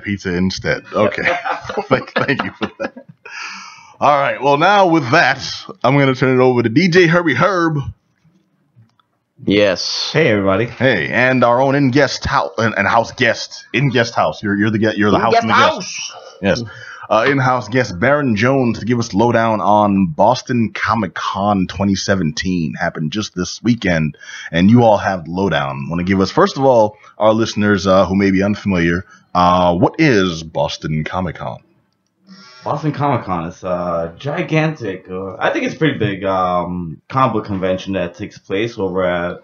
pizza instead. Okay. Thank you for that. All right. Well, now with that, I'm going to turn it over to DJ Herbie Herb. Yes. Hey, everybody. Hey, and our own in-guest house and house guest. In-guest house. You're the house and the guest. Yes. In-house guest Baron Jones to give us lowdown on Boston Comic Con 2017. Happened just this weekend, and you all have the lowdown. Want to give us, first of all, our listeners who may be unfamiliar, what is Boston Comic Con? Boston Comic Con is gigantic. I think it's a pretty big comic book convention that takes place over at.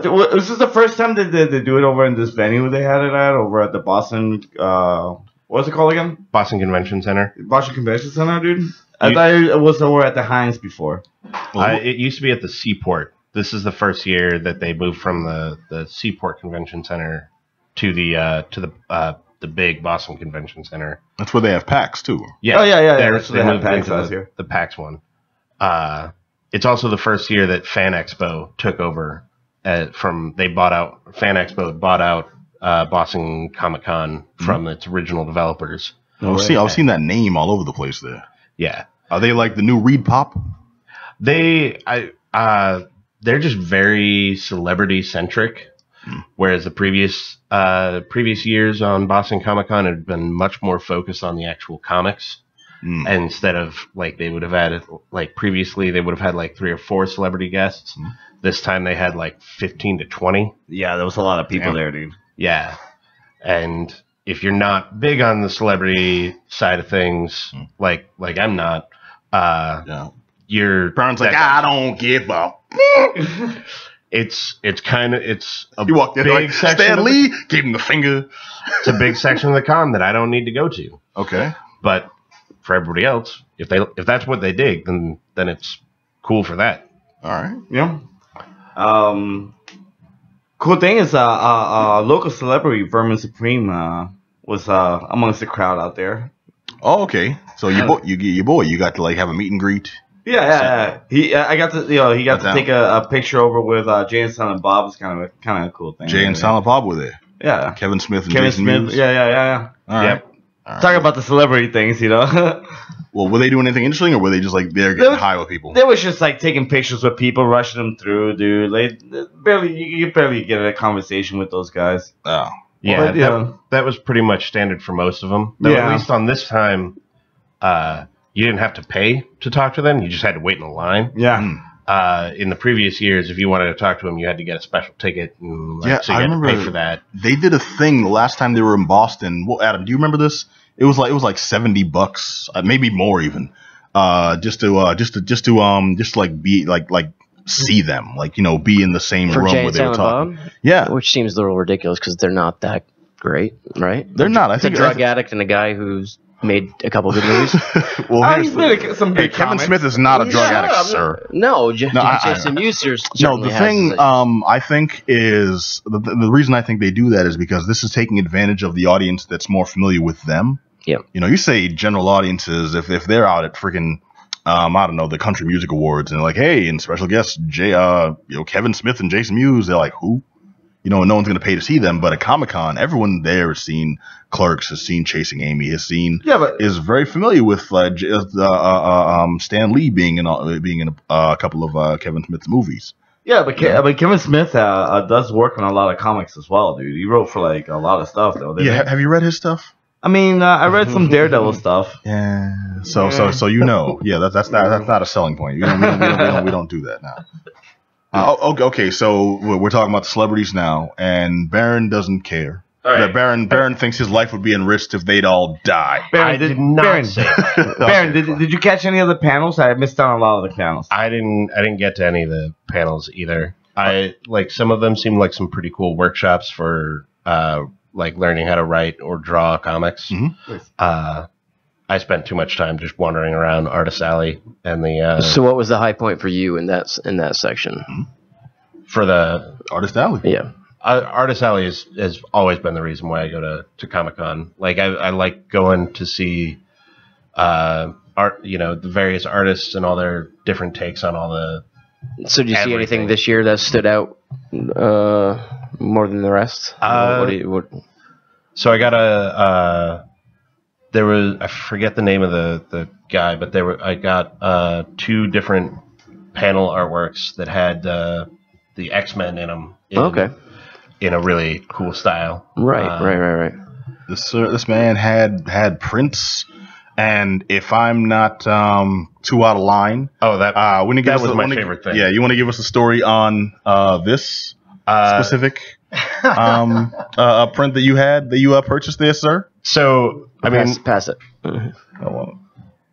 Was this the first time that they do it over in this venue they had it at over at the Boston? What's it called again? Boston Convention Center. Boston Convention Center, dude. I thought it was over at the Heinz before. It used to be at the Seaport. This is the first year that they moved from the Seaport Convention Center to the big Boston Convention Center. That's where they have PAX too. Yeah. Oh yeah. They have PAX last year. The PAX one. It's also the first year that Fan Expo took over. Fan Expo bought out Boston Comic Con from its original developers. I've seen that name all over the place there. Yeah. Are they like the new Reed Pop? They're just very celebrity centric. Whereas the previous years on Boston Comic Con had been much more focused on the actual comics, instead of like they would have had previously they would have had like 3 or 4 celebrity guests. This time they had like 15 to 20. Yeah, there was a lot of people there, dude. Yeah, and if you're not big on the celebrity side of things, like I'm not, your Brown's like, I don't give up. It's a you walked in big like, section. Stan Lee gave him the finger. It's a big section of the con that I don't need to go to. Okay, but for everybody else, if that's what they dig, then it's cool for that. All right. Yeah. Cool thing is, local celebrity Vermin Supreme was amongst the crowd out there. Oh, okay. So you got to like have a meet and greet. Yeah. He got to take a picture over with Jay and Silent Bob. It's kind of a cool thing. Jay and Silent Bob were there. Yeah. Kevin Smith and Jason Mewes. Yeah. All right. Yep. Talk about the celebrity things, Well, were they doing anything interesting, or were they just like there getting high with people? They was just like taking pictures with people, rushing them through, dude. Like you barely get a conversation with those guys. Oh. Yeah, that was pretty much standard for most of them. Though at least on this time, you didn't have to pay to talk to them. You just had to wait in a line. Yeah. In the previous years, if you wanted to talk to them, you had to get a special ticket. And, so you had to pay for that. They did a thing the last time they were in Boston. Well, Adam, do you remember this? It was like $70, maybe more even, just to be like see them, like be in the same room where they were talking. Bob? Yeah, which seems a little ridiculous because they're not that great, right? They're not. I it's think a drug addict and a guy who's made a couple good movies. Well, he's made some good Kevin Smith is not a drug addict, sir. No, Jason Mewes. No, the thing I think is the reason I think they do that is because this is taking advantage of the audience that's more familiar with them. Yeah. You say general audiences if they're out at freaking I don't know, the Country Music Awards and they're like, hey, and special guests Kevin Smith and Jason Mewes, they're like, who? No one's going to pay to see them, but at Comic-Con, everyone there has seen Clerks, has seen Chasing Amy, is very familiar with Stan Lee being in a couple of Kevin Smith's movies. Yeah, but Kevin Smith does work on a lot of comics as well, dude. He wrote for like a lot of stuff, though. Yeah, have you read his stuff? I mean, I read some Daredevil stuff. Yeah. So yeah, that's not a selling point. We don't do that now. Okay, so we're talking about the celebrities now, and Baron doesn't care. Right. Baron thinks his life would be enriched if they'd all die. Baron, did not say that. Baron, did you catch any of the panels? I missed out on a lot of the panels. I didn't get to any of the panels either. Some of them seemed like some pretty cool workshops for like learning how to write or draw comics. Mm-hmm. I spent too much time just wandering around Artist Alley and the. So what was the high point for you in that section? For the Artist Alley, yeah. Artist Alley has always been the reason why I go to Comic-Con. Like I like going to see art, the various artists and all their different takes on all the. So did you see anything this year that stood out more than the rest? So I got there was, I forget the name of the guy, but I got 2 different panel artworks that had the X-Men in them. In a really cool style. Right. This man had Prince, and if I'm not too out of line, that was my favorite thing. Yeah, you want to give us a story on this specific print that you purchased there, sir? So pass it. That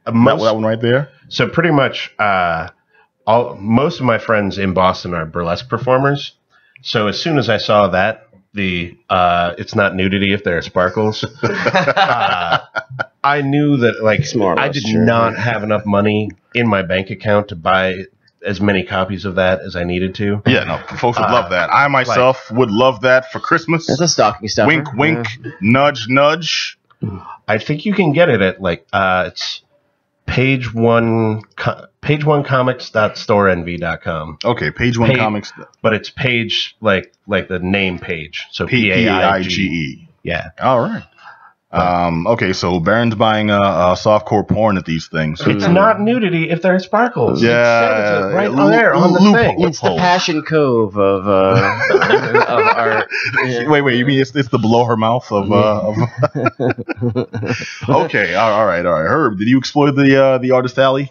one right there. So pretty much, most of my friends in Boston are burlesque performers. So as soon as I saw that, it's not nudity if there are sparkles. I knew that I did not have enough money in my bank account to buy as many copies of that as I needed to. Yeah, no, folks would love that. I myself would love that for Christmas. That's a stocking stuffer. Wink, wink, nudge, nudge. I think you can get it at it's page one comics.storenvy.com. Okay, page one comics, but it's page like the name page. So Paige. Yeah. All right. Okay, so Baron's buying softcore porn at these things. It's not nudity if there are sparkles. Yeah, it right there on the thing. It's the Passion Cove of art. Wait, you mean it's the below her mouth of? Okay, all right. Herb, did you explore the artist alley?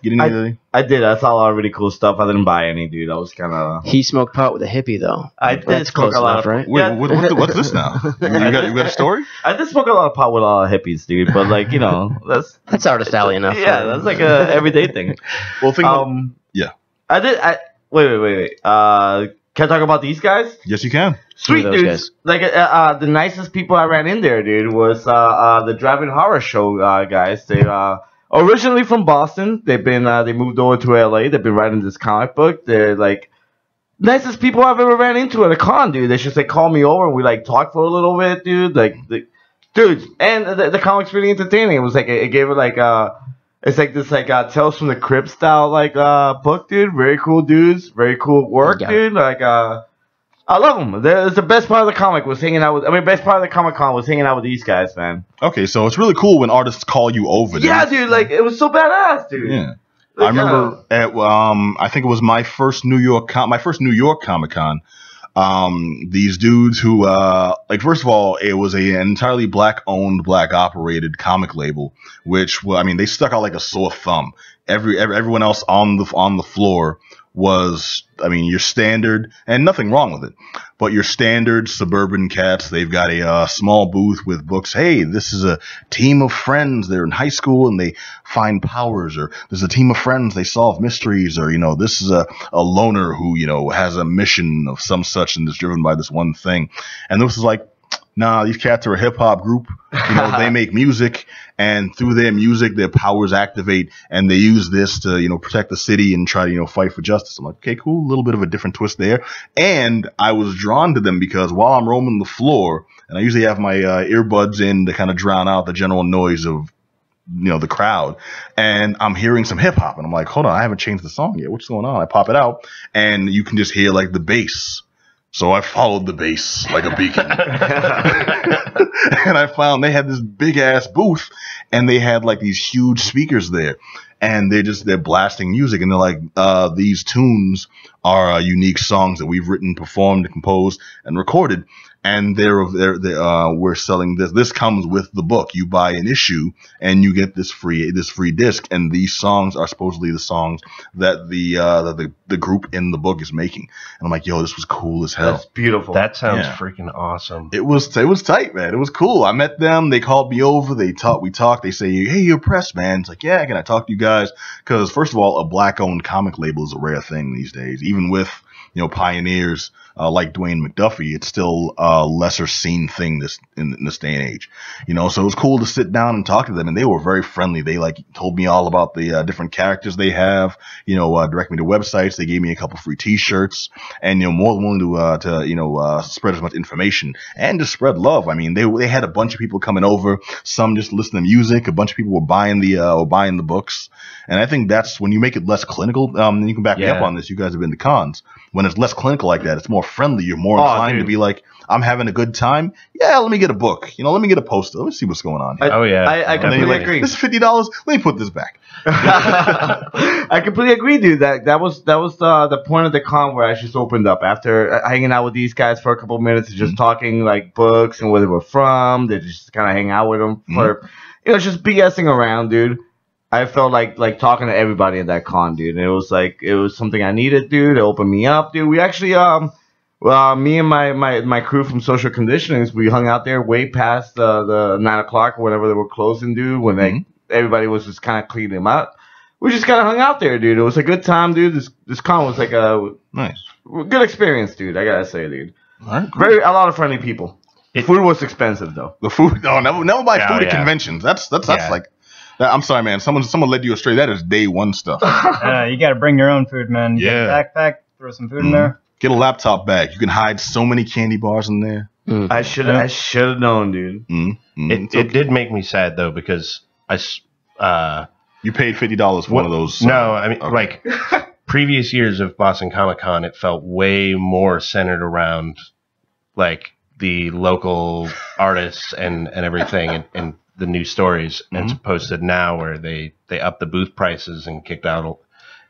I did. I saw a lot of really cool stuff. I didn't buy any, dude. I was kind of. He smoked pot with a hippie, though. I did smoke a lot, right? Wait, what's this now? You got a story? I did smoke a lot of pot with a lot of hippies, dude. But that's artist alley enough. Yeah, that's like a everyday thing. Well, yeah. Wait. Can I talk about these guys? Yes, you can. Sweet dudes. Like the nicest people I ran in there, dude, was the Driving Horror Show guys. They originally from Boston. They've been they moved over to LA. They've been writing this comic book. They're like nicest people I've ever ran into at a con, dude. They just call me over and we talk for a little bit, dude. Dude, and the comic's really entertaining. It was it gave it it's this Tales from the Crypt style book, dude. Very cool dudes, very cool work, dude. I love them. It's the best part of the comic was hanging out with. Best part of the Comic Con was hanging out with these guys, man. Okay, so it's really cool when artists call you over. Yeah, dude. It was so badass, dude. Yeah. I remember at I think it was my first New York Comic Con. These dudes who first of all, it was an entirely black owned, black operated comic label, which they stuck out like a sore thumb. Everyone else on the floor was your standard, and nothing wrong with it, but your standard suburban cats. They've got a small booth with books. Hey, this is a team of friends. They're in high school and they find powers, or there's a team of friends. They solve mysteries, or this is a loner who has a mission of some such and is driven by this one thing. And this is nah, these cats are a hip hop group. They make music, and through their music, their powers activate, and they use this to, protect the city and try to, fight for justice. I'm like, okay, cool. A little bit of a different twist there. And I was drawn to them because while I'm roaming the floor, and I usually have my earbuds in to kind of drown out the general noise of, the crowd, and I'm hearing some hip hop, and I'm like, hold on, I haven't changed the song yet. What's going on? I pop it out, and you can just hear the bass. So I followed the bass like a beacon. And I found they had this big ass booth, and they had these huge speakers there, and they're blasting music, and they're like, these tunes are unique songs that we've written, performed, composed, and recorded. And we're selling this. This comes with the book. You buy an issue and you get this free disc. And these songs are supposedly the songs that the group in the book is making. And I'm like, yo, this was cool as hell. That's beautiful. That sounds freaking awesome. It was tight, man. It was cool. I met them. They called me over. We talked. They say, hey, you're pressed, man. It's like, yeah, can I talk to you guys? Because first of all, a black-owned comic label is a rare thing these days. Even with pioneers like Dwayne McDuffie, it's still a lesser seen thing in this day and age. So it was cool to sit down and talk to them, and they were very friendly. They told me all about the different characters they have. Direct me to websites. They gave me a couple free T-shirts, and more than willing to spread as much information and to spread love. They had a bunch of people coming over. Some just listening to music. A bunch of people were buying the books, and I think that's when you make it less clinical. You can back me up on this. You guys have been to cons. When it's less clinical like that, it's more friendly. You're more inclined to be like, I'm having a good time. Yeah, let me get a book. Let me get a poster. Let me see what's going on here. I completely agree. This is $50. Let me put this back. I completely agree, dude. That was the point of the con where I just opened up after hanging out with these guys for a couple of minutes and just talking like books and where they were from. They just kind of hang out with them for just BSing around, dude. I felt like talking to everybody at that con, dude. And it was something I needed, dude. It opened me up, dude. We actually me and my crew from Social Conditionings, we hung out there way past the 9 o'clock or whatever they were closing, dude. When everybody was just kind of cleaning them out, we just kind of hung out there, dude. It was a good time, dude. This con was like a good experience, dude. I gotta say, dude. All right, a lot of friendly people. Food was expensive though. The food, never buy food at conventions. That's like. I'm sorry, man. Someone led you astray. That is day one stuff. You got to bring your own food, man. You get a backpack, throw some food in there. Get a laptop bag. You can hide so many candy bars in there. I should have known, dude. It did make me sad though because you paid $50 for one of those. No, I mean like previous years of Boston Comic Con, it felt way more centered around like the local artists and everything and the new stories, as opposed to now where they upped the booth prices and kicked out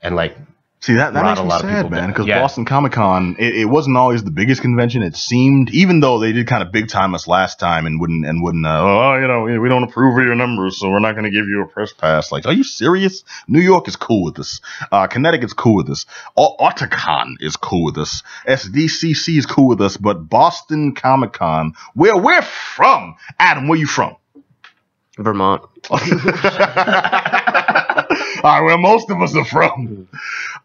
and like see that makes me sad, man, because Boston Comic Con it wasn't always the biggest convention. It seemed, even though they did kind of big time us last time and wouldn't we don't approve of your numbers, so we're not going to give you a press pass. Like, are you serious? New York is cool with this. Connecticut's cool with this. Otakon is cool with this. SDCC is cool with us, but Boston Comic Con, where we're from, Adam, where you from? Vermont. All right, where most of us are from,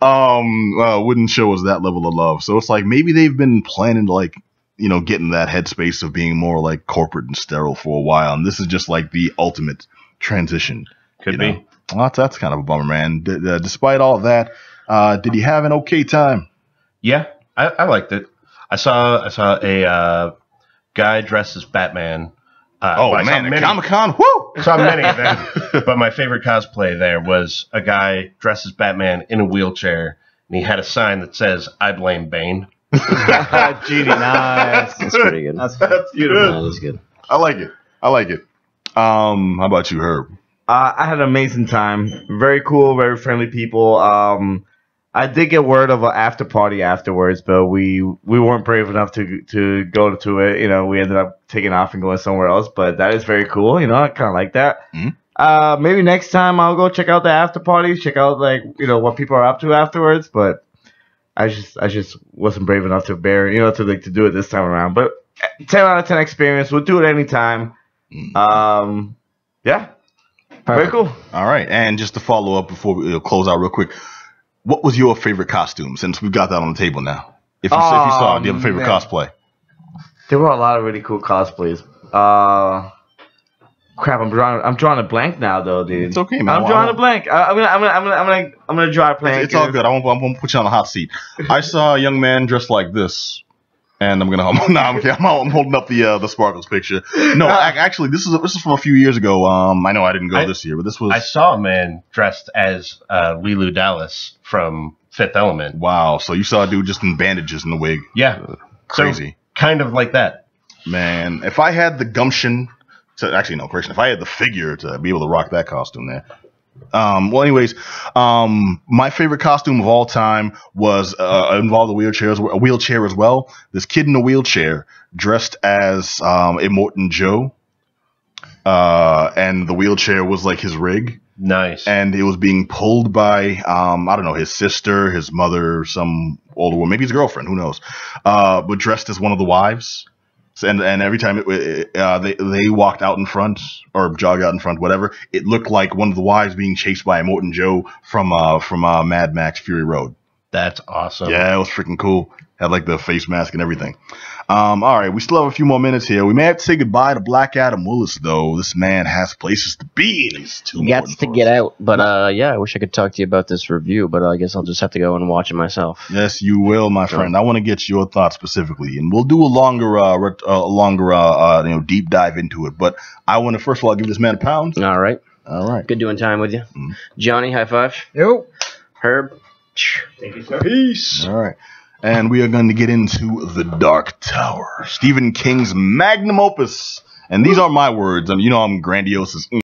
wouldn't show us that level of love. So it's like maybe they've been planning to like, get in that headspace of being more like corporate and sterile for a while, and this is just like the ultimate transition. Could be. Well, that's kind of a bummer, man. Despite all that, did you have an okay time? Yeah, I liked it. I saw a guy dressed as Batman. Man, at Comic-Con, woo! I saw many of them, but my favorite cosplay there was a guy dressed as Batman in a wheelchair, and he had a sign that says, "I blame Bane." Judy, nice. That's pretty good. That's beautiful. That is good. I like it. How about you, Herb? I had an amazing time. Very cool, very friendly people. I did get word of an after party afterwards, but we weren't brave enough to go to it. We ended up taking off and going somewhere else. But that is very cool. I kind of like that. Mm-hmm. Maybe next time I'll go check out the after parties, check out what people are up to afterwards. But I just wasn't brave enough to bear to do it this time around. But 10 out of 10 experience. We'll do it anytime. Yeah. Perfect. Very cool. All right, and just to follow up before we close out real quick. What was your favorite costume? Since we've got that on the table now, if you saw, do you have a favorite cosplay? There were a lot of really cool cosplays. Crap, I'm drawing a blank now, though, dude. It's okay, man. I'm drawing a blank. I'm gonna draw a blank. It's all good. I won't put you on the hot seat. I saw a young man dressed like this. And I'm holding up the Sparkles picture. No, actually, this is from a few years ago. I know I didn't go this year, but this was. I saw a man dressed as Leeloo Dallas from Fifth Element. Wow, so you saw a dude just in bandages in the wig? Yeah, crazy. So, kind of like that. Man, if I had the gumption to if I had the figure to be able to rock that costume there. My favorite costume of all time was involved a wheelchair as well. This kid in a wheelchair dressed as Immortan Joe, and the wheelchair was like his rig. Nice. And it was being pulled by I don't know, his sister, his mother, some older woman, maybe his girlfriend, who knows? But dressed as one of the wives. And every time they walked out in front or jogged out in front, whatever, it looked like one of the wives being chased by Immortan Joe from Mad Max Fury Road. That's awesome. Yeah, it was freaking cool. Had like the face mask and everything. All right, we still have a few more minutes here. We may have to say goodbye to Black Adam Willis, though. This man has places to be, and he's too got to get out. But I wish I could talk to you about this review, but I guess I'll just have to go and watch it myself. Yes, you will, my friend. I want to get your thoughts specifically, and we'll do a longer deep dive into it. But I want to first of all give this man a pound. All right. Good doing time with you, Johnny. High five. Yo, Herb. Thank you, sir. Peace. All right. and we are going to get into The Dark Tower, Stephen King's magnum opus. And these are my words. I mean, you know I'm grandiose as